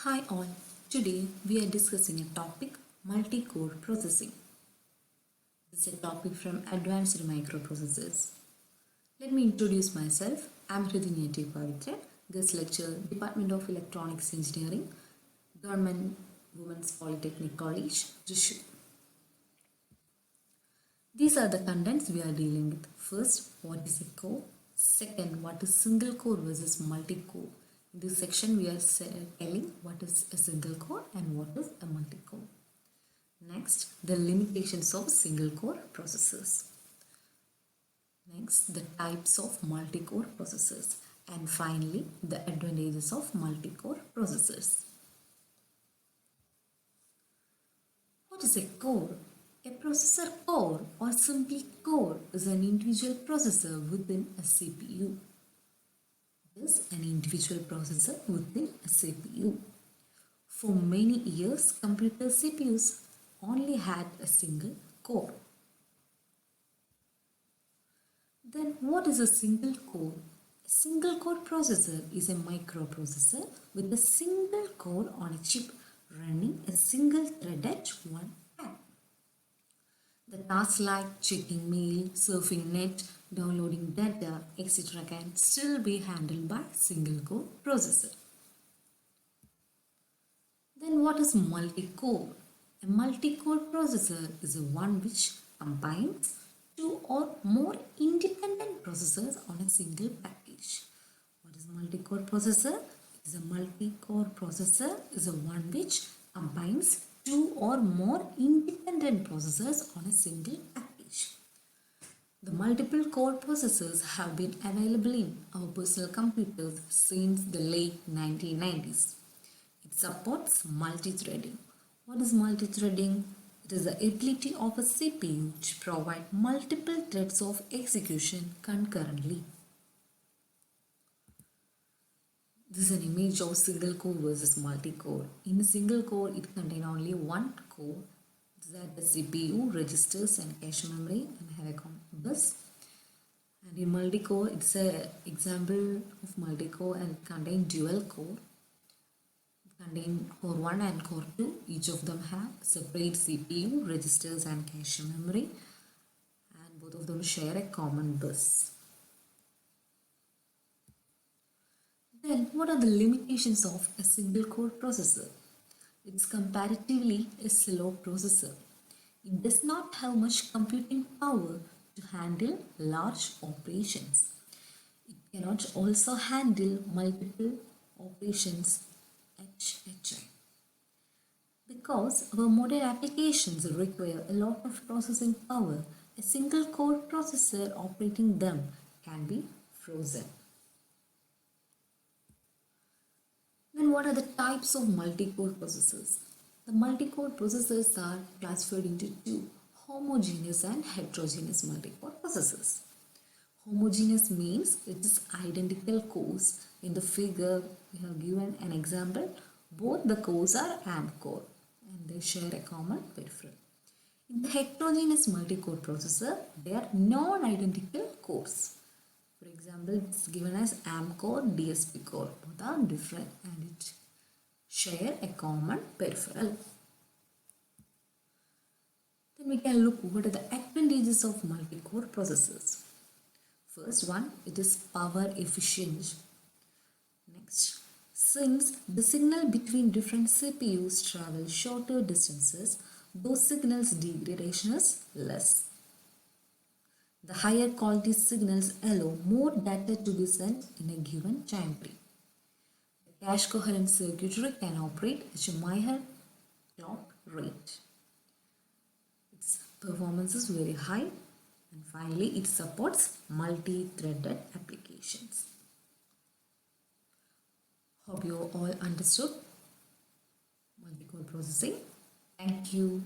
Hi all, today we are discussing a topic multi-core processing. This is a topic from advanced microprocessors. Let me introduce myself. I am Hridinya, guest lecturer, Department of Electronics Engineering, Government Women's Polytechnic College, Thrissur. These are the contents we are dealing with. First, what is a core? Second, what is single core versus multi-core? In this section, we are telling what is a single core and what is a multi-core. Next, the limitations of single core processors. Next, the types of multi-core processors. And finally, the advantages of multi-core processors. What is a core? A processor core or simply core is an individual processor within a CPU. It is an individual processor within a CPU. For many years, computer CPUs only had a single core. Then what is a single core? A single core processor is a microprocessor with a single core on a chip running a single thread at one time. The tasks like checking mail, surfing net, downloading data, etc. can still be handled by single core processor. Then what is multi-core? A multi-core processor is a one which combines two or more independent processors on a single package. What is multi-core processor? Is a multi-core processor is a one which combines two or more independent processors on a single package. The multiple core processors have been available in our personal computers since the late 1990s. It supports multi-threading. What is multi-threading? It is the ability of a CPU to provide multiple threads of execution concurrently. This is an image of single core versus multi-core. In a single core, it contains only one core. That the CPU, registers and cache memory and have a bus. And in multi-core, it's an example of multi-core and it contains dual core. It contains core 1 and core 2. Each of them have separate CPU, registers and cache memory. And both of them share a common bus. Then what are the limitations of a single core processor? It is comparatively a slow processor. It does not have much computing power to handle large operations. It cannot also handle multiple operations at a time. Because our modern applications require a lot of processing power, a single core processor operating them can be frozen. Then what are the types of multi-core processors? The multi-core processors are classified into two, homogeneous and heterogeneous multi-core processors. Homogeneous means it is identical cores. In the figure, we have given an example. Both the cores are ARM core and they share a common peripheral. In the heterogeneous multi-core processor, they are non-identical cores. For example, it's given as ARM core, DSP core. Both are different and it share a common peripheral. Then we can look what are the advantages of multi-core processors. First one, it is power efficient. Next, since the signal between different CPUs travel shorter distances, those signals degradation is less. The higher quality signals allow more data to be sent in a given time frame. The cache coherent circuitry can operate at a higher clock rate. Its performance is very high, and finally it supports multi-threaded applications. Hope you all understood multi-core processing. Thank you.